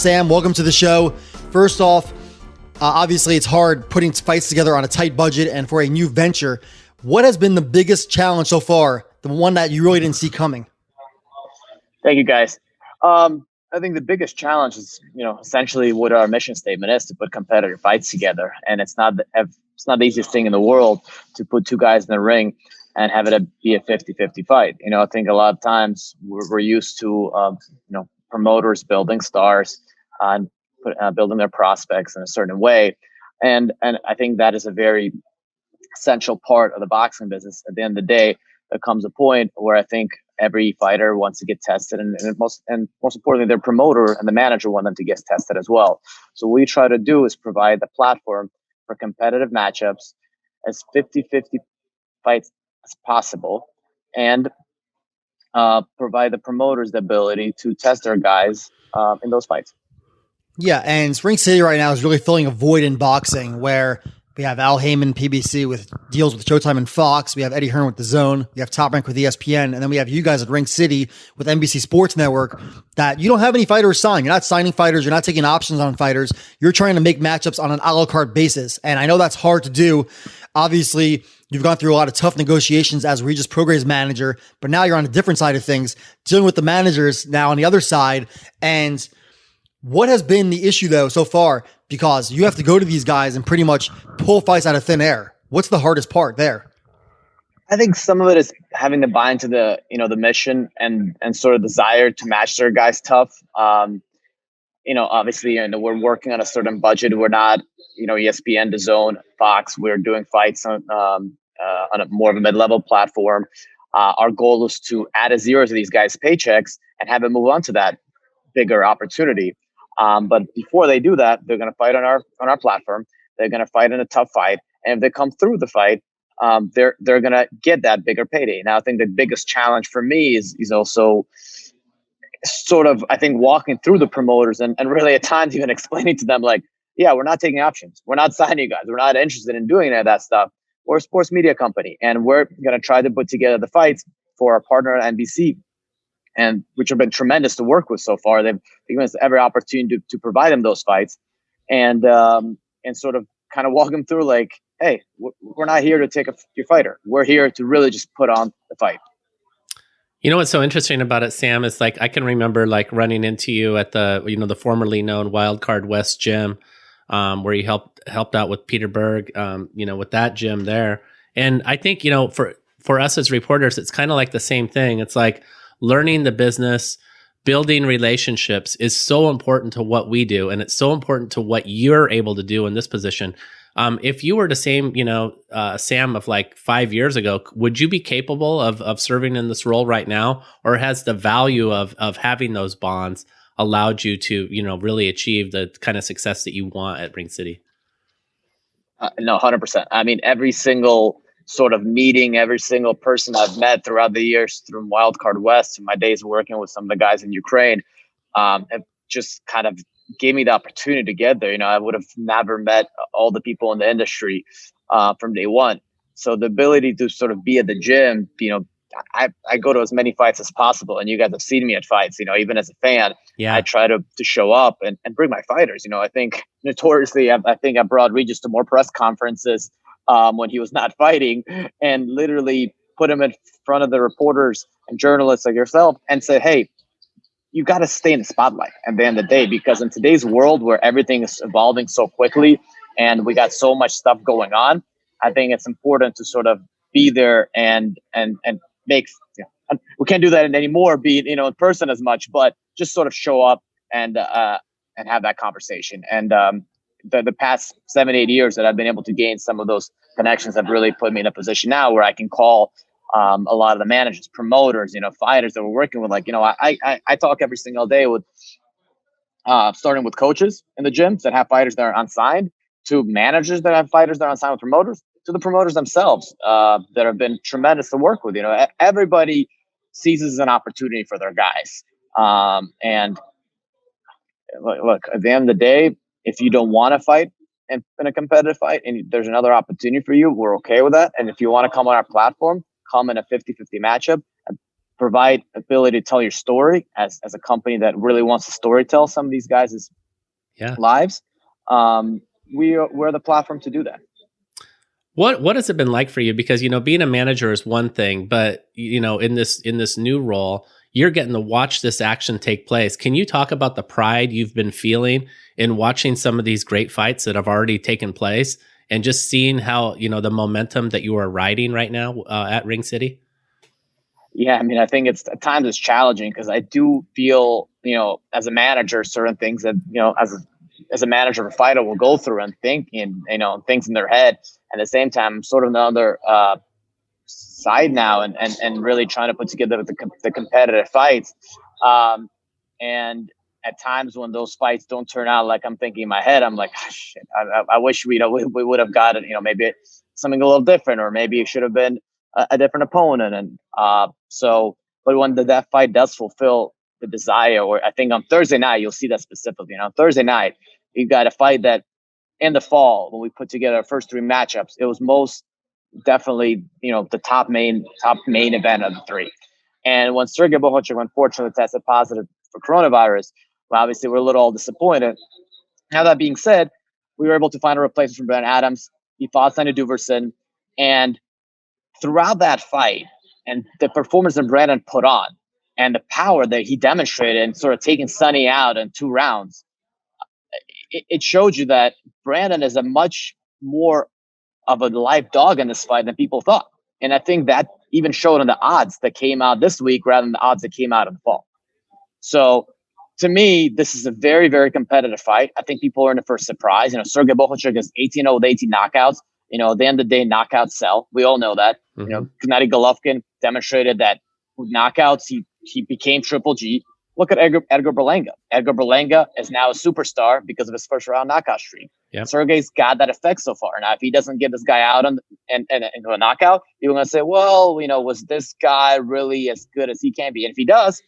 Sam, welcome to the show. First off, obviously it's hard putting fights together on a tight budget and for a new venture. What has been the biggest challenge so far? The one that you really didn't see coming? Thank you, guys. I think the biggest challenge is, essentially what our mission statement is, to put competitive fights together. And it's not the easiest thing in the world to put two guys in the ring and have it be a 50-50 fight. I think a lot of times we're used to, promoters building stars and building their prospects in a certain way. And I think that is a very essential part of the boxing business. At the end of the day, there comes a point where I think every fighter wants to get tested, and most importantly, their promoter and the manager want them to get tested as well. So what we try to do is provide the platform for competitive matchups as 50-50 fights as possible, and provide the promoters the ability to test their guys in those fights. Yeah, and Ring City right now is really filling a void in boxing where we have Al Heyman, PBC, with deals with Showtime and Fox. We have Eddie Hearn with DAZN. We have Top Rank with ESPN. And then we have you guys at Ring City with NBC Sports Network, that you don't have any fighters signed. You're not signing fighters. You're not taking options on fighters. You're trying to make matchups on an a la carte basis. And I know that's hard to do. Obviously, you've gone through a lot of tough negotiations as Regis Prograis manager, but now you're on a different side of things, dealing with the managers now on the other side. And what has been the issue, though, so far? Because you have to go to these guys and pretty much pull fights out of thin air. What's the hardest part there? I think some of it is having to buy into the mission and sort of desire to match their guys tough. Obviously, we're working on a certain budget. We're not, ESPN, DAZN, Fox. We're doing fights on a more of a mid-level platform. Our goal is to add a zero to these guys' paychecks and have them move on to that bigger opportunity. But before they do that, they're going to fight on our platform. They're going to fight in a tough fight, and if they come through the fight, they're going to get that bigger payday. Now, I think the biggest challenge for me is also sort of, I think, walking through the promoters and really at times even explaining to them, like, yeah, we're not taking options. We're not signing you guys. We're not interested in doing any of that stuff. We're a sports media company, and we're going to try to put together the fights for our partner at NBC, and which have been tremendous to work with so far. They've given us every opportunity to provide them those fights, and sort of kind of walk them through, like, hey, we're not here to take your fighter. We're here to really just put on the fight. You know what's so interesting about it, Sam, is like I can remember like running into you at the the formerly known Wildcard West gym, where you helped out with Peter Berg, with that gym there. And I think for us as reporters, it's kind of like the same thing. It's like learning the business, building relationships is so important to what we do. And it's so important to what you're able to do in this position. If you were the same, Sam of like 5 years ago, would you be capable of serving in this role right now? Or has the value of having those bonds allowed you to, really achieve the kind of success that you want at Ring City? No, 100%. I mean, every single sort of meeting, every single person I've met throughout the years, through Wildcard West, my days working with some of the guys in Ukraine, have just kind of gave me the opportunity to get there. I would have never met all the people in the industry from day one. So the ability to sort of be at the gym, I go to as many fights as possible, and you guys have seen me at fights. Even as a fan, I try to show up and bring my fighters. I think notoriously, I think I brought Regis to more press conferences when he was not fighting, and literally put him in front of the reporters and journalists like yourself and said, hey, you got to stay in the spotlight at the end of the day, because in today's world where everything is evolving so quickly and we got so much stuff going on, I think it's important to sort of be there and make, we can't do that anymore, be in person as much, but just sort of show up and have that conversation. And the past 7-8 years that I've been able to gain some of those connections have really put me in a position now where I can call a lot of the managers, promoters, fighters that we're working with. Like, I talk every single day with, starting with coaches in the gyms that have fighters that are unsigned, to managers that have fighters that are unsigned with promoters, to the promoters themselves that have been tremendous to work with. Everybody sees this as an opportunity for their guys. And look, at the end of the day, if you don't want to fight in a competitive fight and there's another opportunity for you, we're okay with that. And if you want to come on our platform, come in a 50-50 matchup, provide ability to tell your story as a company that really wants to storytell some of these guys' lives. We're the platform to do that. What has it been like for you? Because, being a manager is one thing, but, in this new role, you're getting to watch this action take place. Can you talk about the pride you've been feeling in watching some of these great fights that have already taken place and just seeing how, the momentum that you are riding right now at Ring City? Yeah, I mean, I think at times it's challenging because I do feel, as a manager, certain things that, as a manager of a fighter will go through and think, and, things in their head. At the same time, sort of the other side now and really trying to put together the competitive fights. And at times when those fights don't turn out like I'm thinking in my head, I'm like, oh, shit, I wish we would have got it, maybe something a little different, or maybe it should have been a different opponent. And but when that fight does fulfill the desire, or I think on Thursday night, you'll see that specifically. On Thursday night, you got a fight that in the fall, when we put together our first three matchups, it was most definitely, the top main event of the three. And when Sergey Bohachuk unfortunately tested positive for coronavirus, well, obviously we're a little disappointed. Now, that being said, we were able to find a replacement for Brandon Adams. He fought Sonny Duverson. And throughout that fight and the performance that Brandon put on and the power that he demonstrated and sort of taking Sonny out in 2 rounds, it showed you that Brandon is a much more of a live dog in this fight than people thought. And I think that even showed in the odds that came out this week rather than the odds that came out in the fall. So to me, this is a very, very competitive fight. I think people are in it for a surprise. Sergey Bohachuk is 18-0 with 18 knockouts. At the end of the day, knockouts sell. We all know that. Mm-hmm. Gennady Golovkin demonstrated that with knockouts, he became Triple G. Look at Edgar Berlanga. Edgar Berlanga is now a superstar because of his first round knockout streak. Yep. Sergey's got that effect so far. Now, if he doesn't get this guy out into a knockout, you're going to say, well, was this guy really as good as he can be? And if he does,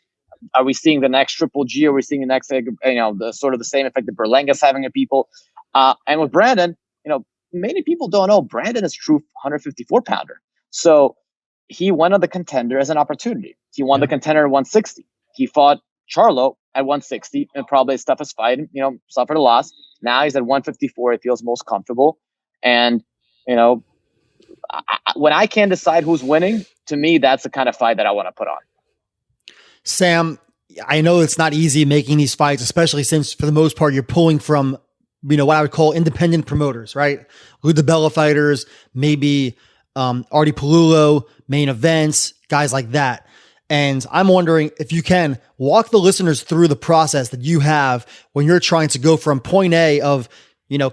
are we seeing the next Triple G? Are we seeing the next, the sort of the same effect that Berlanga's having on people? And with Brandon, many people don't know Brandon is true 154 pounder. So he went on the contender as an opportunity. He won the contender at 160. He fought Charlo at 160 and probably his toughest fight, suffered a loss. Now he's at 154. He feels most comfortable. And, when I can't decide who's winning, to me, that's the kind of fight that I want to put on. Sam, I know it's not easy making these fights, especially since for the most part, you're pulling from, what I would call independent promoters, right? Lou DiBella fighters, maybe Artie Palulo, main events, guys like that. And I'm wondering if you can walk the listeners through the process that you have when you're trying to go from point A of,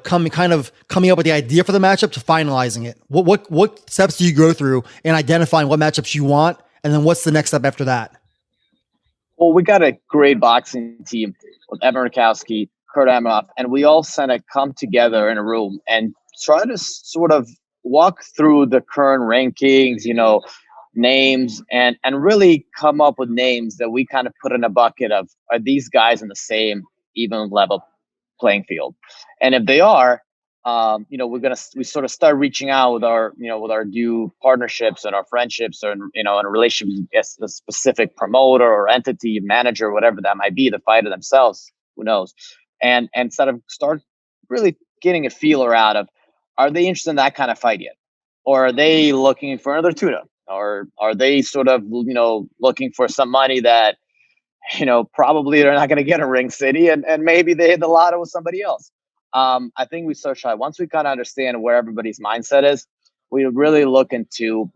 coming up with the idea for the matchup to finalizing it. What steps do you go through in identifying what matchups you want? And then what's the next step after that? Well, we got a great boxing team with Evan Rakowski, Kurt Amoff, and we all come together in a room and try to sort of walk through the current rankings, names, and really come up with names that we kind of put in a bucket of, are these guys in the same even level playing field? And if they are, we sort of start reaching out with our new partnerships and our friendships, or in a relationship with a specific promoter or entity, manager, whatever that might be, the fighter themselves, who knows, and sort of start really getting a feeler out of, are they interested in that kind of fight yet, or are they looking for another tune-up, or are they sort of looking for some money that probably they're not going to get in Ring City, and maybe they hit the lotto with somebody else. I think we search high. Once we kind of understand where everybody's mindset is, we really look into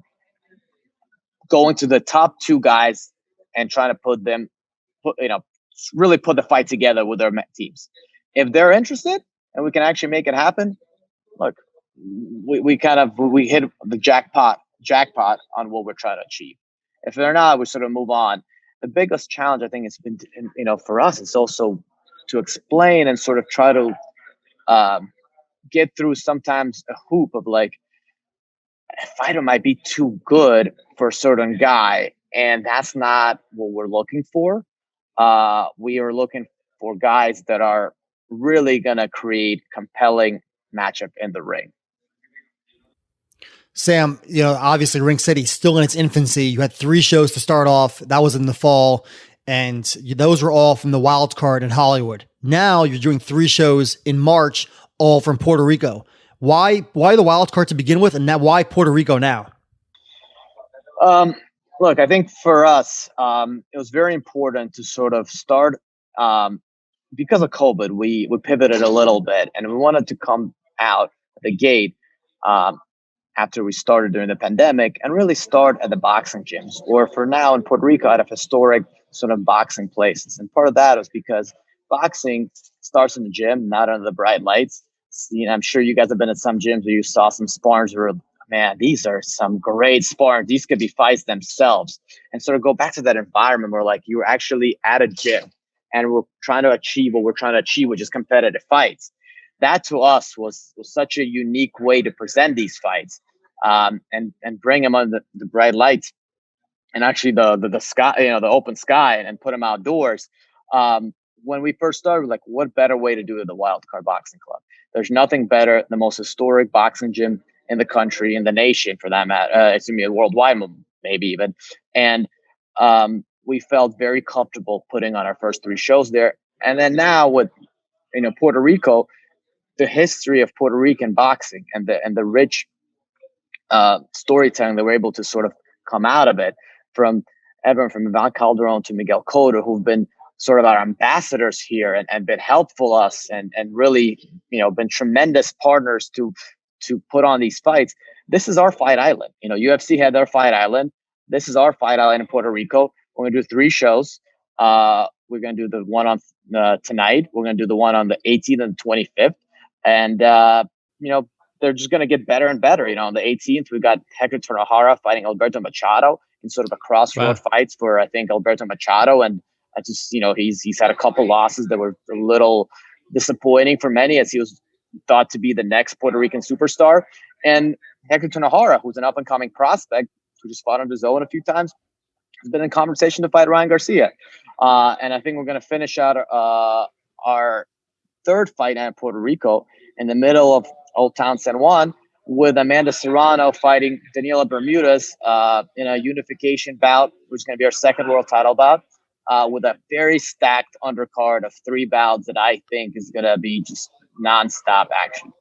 going to the top 2 guys and trying to really put the fight together with their teams. If they're interested and we can actually make it happen, look, we hit the jackpot on what we're trying to achieve. If they're not, we sort of move on. The biggest challenge, I think, has been, for us, it's also to explain and sort of try to get through sometimes a hoop of like, a fighter might be too good for a certain guy, and that's not what we're looking for. We are looking for guys that are really going to create compelling matchup in the ring. Sam, obviously Ring City's still in its infancy. You had 3 shows to start off. That was in the fall. And those were all from the wild card in Hollywood. Now you're doing 3 shows in March, all from Puerto Rico. Why the wild card to begin with? And now why Puerto Rico now? Look, I think for us, it was very important to sort of start, because of COVID, we pivoted a little bit and we wanted to come out the gate, after we started during the pandemic and really start at the boxing gyms, or for now in Puerto Rico at a historic sort of boxing places. And part of that was because boxing starts in the gym, not under the bright lights. I'm sure you guys have been at some gyms where you saw some sparring where, man, these are some great sparring. These could be fights themselves. And sort of go back to that environment where like you're actually at a gym and we're trying to achieve what we're trying to achieve, which is competitive fights. That to us was such a unique way to present these fights, and bring them under the bright lights and actually the sky, the open sky, and put them outdoors. When we first started, like, what better way to do it? The Wild Card Boxing Club. There's nothing better. The most historic boxing gym in the country, in the nation, for that matter. It's gonna be worldwide, maybe even. And we felt very comfortable putting on our first 3 shows there. And then now with Puerto Rico, the history of Puerto Rican boxing and the rich storytelling that we're able to sort of come out of it, from everyone from Ivan Calderon to Miguel Cotto, who've been sort of our ambassadors here and been helpful us and really, been tremendous partners to put on these fights. This is our fight island. UFC had their fight island. This is our fight island in Puerto Rico. We're going to do 3 shows. We're going to do the one on tonight. We're going to do the one on the 18th and 25th. And, they're just going to get better and better. On the 18th, we got Hector Tornahara fighting Alberto Machado in sort of a crossroad fights for, I think, Alberto Machado. And I just, he's had a couple losses that were a little disappointing for many, as he was thought to be the next Puerto Rican superstar. And Hector Tornahara, who's an up-and-coming prospect, who just fought on the zone a few times, has been in conversation to fight Ryan Garcia. And I think we're going to finish out our 3rd fight in Puerto Rico in the middle of Old Town San Juan with Amanda Serrano fighting Daniela Bermudez in a unification bout, which is going to be our 2nd world title bout, with a very stacked undercard of 3 bouts that I think is going to be just nonstop action.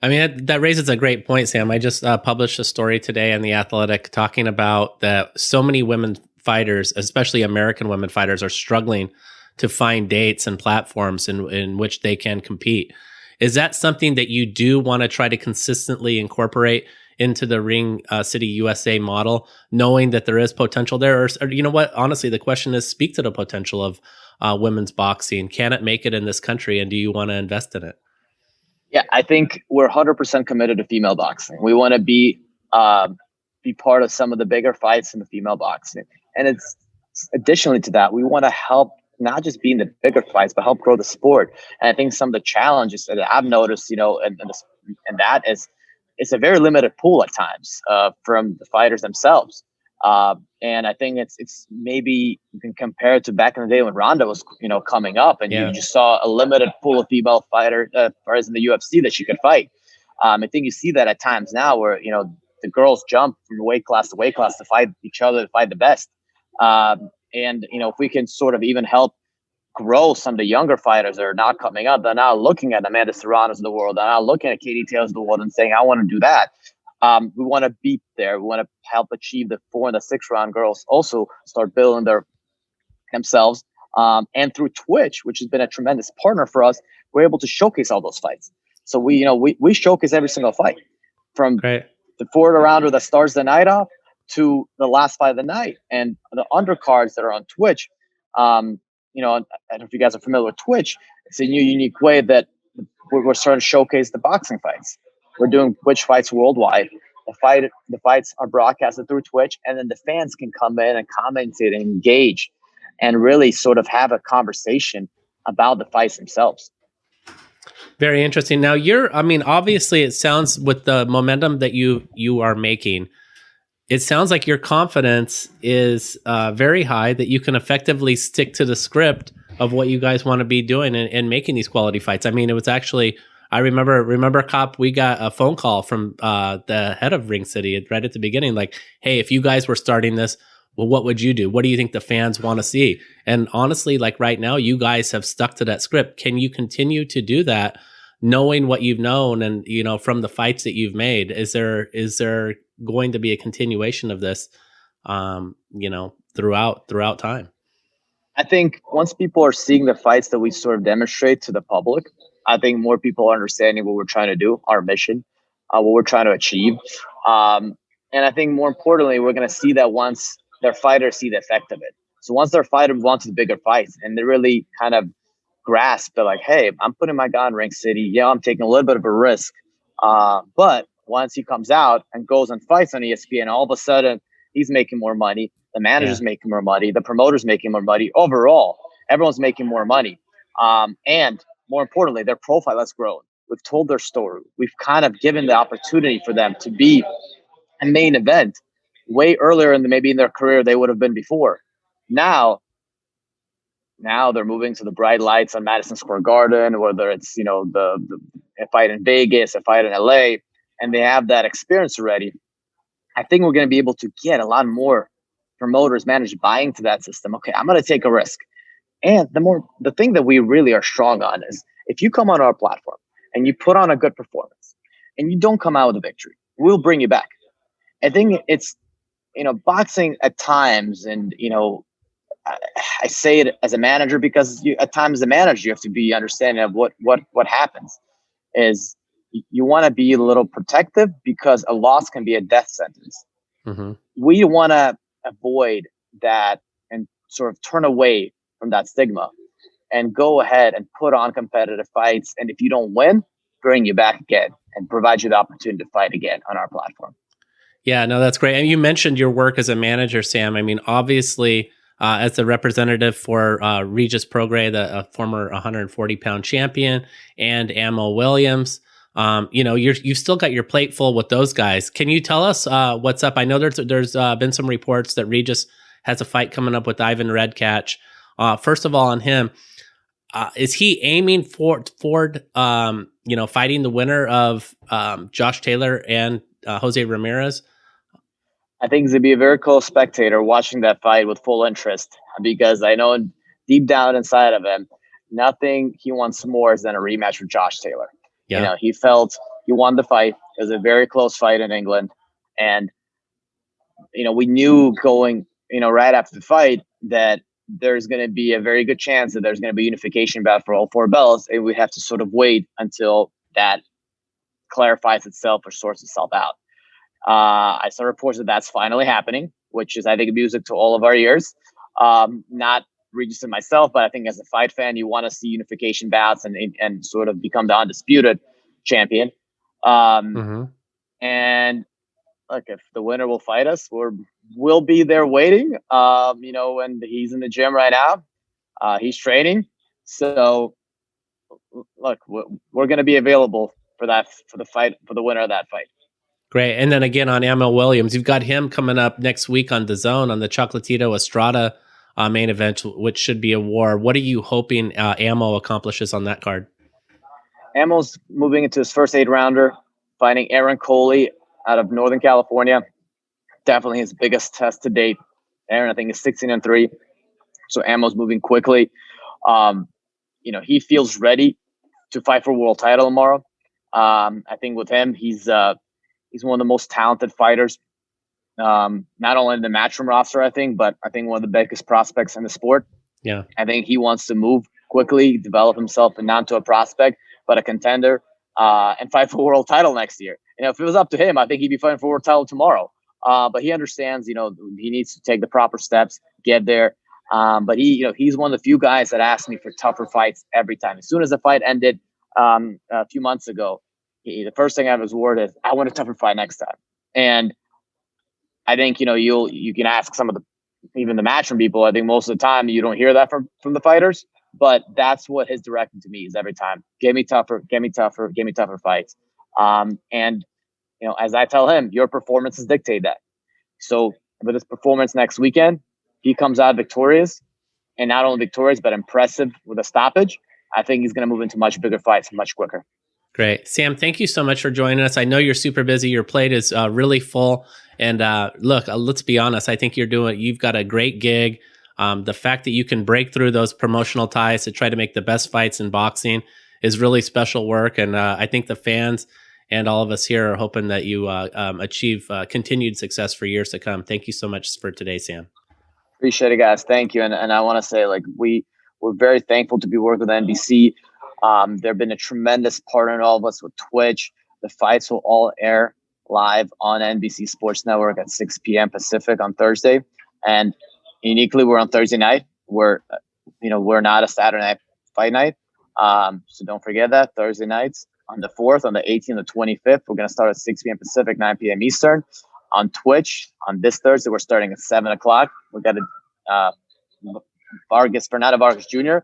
I mean, that raises a great point, Sam. I just published a story today in The Athletic talking about that so many women fighters, especially American women fighters, are struggling to find dates and platforms in which they can compete. Is that something that you do want to try to consistently incorporate into the Ring City USA model, knowing that there is potential there? Or you know what? Honestly, the question is, speak to the potential of women's boxing. Can it make it in this country? And do you want to invest in it? Yeah, I think we're 100% committed to female boxing. We want to be part of some of the bigger fights in the female boxing. And it's additionally to that, we want to help not just be in the bigger fights, but help grow the sport. And I think some of the challenges that I've noticed, and that is, it's a very limited pool at times from the fighters themselves. And I think it's maybe you can compare it to back in the day when Ronda was, coming up, and you just saw a limited pool of female fighters in the UFC that she could fight. I think you see that at times now where, the girls jump from weight class to fight each other, to fight the best. And, if we can sort of even help grow some of the younger fighters that are now coming up, they're now looking at Amanda Serrano's of the world, they're now looking at Katie Taylor's of the world and saying, I want to do that. We want to be there. We want to help achieve the 4 and the 6 round girls also start building themselves. And through Twitch, which has been a tremendous partner for us, we're able to showcase all those fights. So we showcase every single fight, from the 4th rounder that starts the night off to the last fight of the night. And the undercards that are on Twitch, I don't know if you guys are familiar with Twitch. It's a new, unique way that we're starting to showcase the boxing fights. We're doing Twitch fights worldwide. The fights are broadcasted through Twitch, and then the fans can come in and commentate and engage and really sort of have a conversation about the fights themselves. Very interesting. Now obviously it sounds, with the momentum that you are making, it sounds like your confidence is very high that you can effectively stick to the script of what you guys want to be doing and making these quality fights. I mean, it was actually I remember Cop, we got a phone call from the head of Ring City right at the beginning, like, hey, if you guys were starting this, well, what would you do? What do you think the fans want to see? And honestly, like right now, you guys have stuck to that script. Can you continue to do that, knowing what you've known and, you know, from the fights that you've made? Is there going to be a continuation of this, you know, throughout time? I think once people are seeing the fights that we sort of demonstrate to the public, I think more people are understanding what we're trying to do, our mission, what we're trying to achieve. And I think more importantly, we're going to see that once their fighters see the effect of it. So once their fighter moves on to the bigger fights and they really kind of grasp that, like, hey, I'm putting my guy in Ring City. Yeah, I'm taking a little bit of a risk. But once he comes out and goes and fights on ESPN, all of a sudden he's making more money. The manager's making more money. The promoter's making more money. Overall, everyone's making more money. And more importantly, their profile has grown. We've told their story. We've kind of given the opportunity for them to be a main event way earlier maybe in their career they would have been before. Now they're moving to the bright lights on Madison Square Garden, whether it's, you know, the a fight in Vegas, a fight in LA, and they have that experience already. I think we're going to be able to get a lot more promoters, managers buying to that system. Okay, I'm going to take a risk. And the thing that we really are strong on is if you come on our platform and you put on a good performance and you don't come out with a victory, we'll bring you back. I think it's, you know, boxing at times, and, you know, I say it as a manager because at times as a manager, you have to be understanding of what happens is you want to be a little protective because a loss can be a death sentence. Mm-hmm. We want to avoid that and sort of turn away from that stigma and go ahead and put on competitive fights. And if you don't win, bring you back again and provide you the opportunity to fight again on our platform. Yeah, no, that's great. And you mentioned your work as a manager, Sam. I mean, obviously, as the representative for Regis Prograis, the former 140-pound champion, and Ammo Williams, you know, you've still got your plate full with those guys. Can you tell us what's up? I know there's been some reports that Regis has a fight coming up with Ivan Redkach. First of all, on him, is he aiming for you know, fighting the winner of Josh Taylor and Jose Ramirez? I think he's going to be a very close spectator watching that fight with full interest, because I know deep down inside of him, nothing he wants more than a rematch with Josh Taylor. Yeah. You know, he felt he won the fight. It was a very close fight in England. And, you know, we knew going, you know, right after the fight that there's going to be a very good chance that there's going to be unification bout for all four belts. And we have to sort of wait until that clarifies itself or sorts itself out. I saw reports that that's finally happening, which is, I think, music to all of our ears. Not Regis and myself, but I think as a fight fan, you want to see unification bouts and sort of become the undisputed champion. And look, if the winner will fight us, we'll be there waiting. You know, and he's in the gym right now. He's training. So look, we're going to be available for the fight, for the winner of that fight. Great. And then again on Ammo Williams, you've got him coming up next week on DAZN on the Chocolatito Estrada main event, which should be a war. What are you hoping Ammo accomplishes on that card? Ammo's moving into his first 8-rounder, fighting Aaron Coley out of Northern California. Definitely his biggest test to date. Aaron, I think, is 16-3. So Ammo's moving quickly. You know, he feels ready to fight for a world title tomorrow. I think with him, he's one of the most talented fighters, not only in the Matchroom roster, I think, but I think one of the biggest prospects in the sport. Yeah, I think he wants to move quickly, develop himself, and not to a prospect, but a contender, and fight for a world title next year. You know, if it was up to him, I think he'd be fighting for a world title tomorrow. But he understands, you know, he needs to take the proper steps, get there. But he's one of the few guys that asked me for tougher fights every time. As soon as the fight ended a few months ago, the first thing out of his word is, I want a tougher fight next time. And I think, you know, you can ask some of even the Matchroom people. I think most of the time you don't hear that from the fighters, but that's what his direction to me is every time. Give me tougher fights. And, you know, as I tell him, your performances dictate that. So with his performance next weekend, he comes out victorious, and not only victorious, but impressive with a stoppage. I think he's going to move into much bigger fights much quicker. Great. Sam, thank you so much for joining us. I know you're super busy. Your plate is really full. And look, let's be honest. I think you've got a great gig. The fact that you can break through those promotional ties to try to make the best fights in boxing is really special work. And I think the fans and all of us here are hoping that you achieve continued success for years to come. Thank you so much for today, Sam. Appreciate it, guys. Thank you. And I want to say, like, we're very thankful to be working with NBC. They've been a tremendous partner in all of us with Twitch. The fights will all air live on NBC Sports Network at 6 p.m. Pacific on Thursday. And uniquely, we're on Thursday night. We're not a Saturday night fight night. So don't forget that. Thursday nights on the 4th, on the 18th, the 25th, we're going to start at 6 p.m. Pacific, 9 p.m. Eastern. On Twitch, on this Thursday, we're starting at 7 o'clock. We got Fernando Vargas Jr.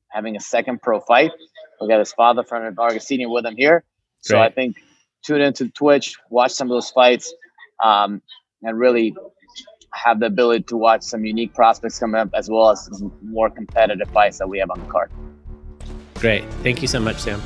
having a second pro fight. We got his father, Fernando Vargas Sr. with him here. So Great. I think tune into Twitch, watch some of those fights, and really have the ability to watch some unique prospects come up, as well as some more competitive fights that we have on the card. Great. Thank you so much, Sam.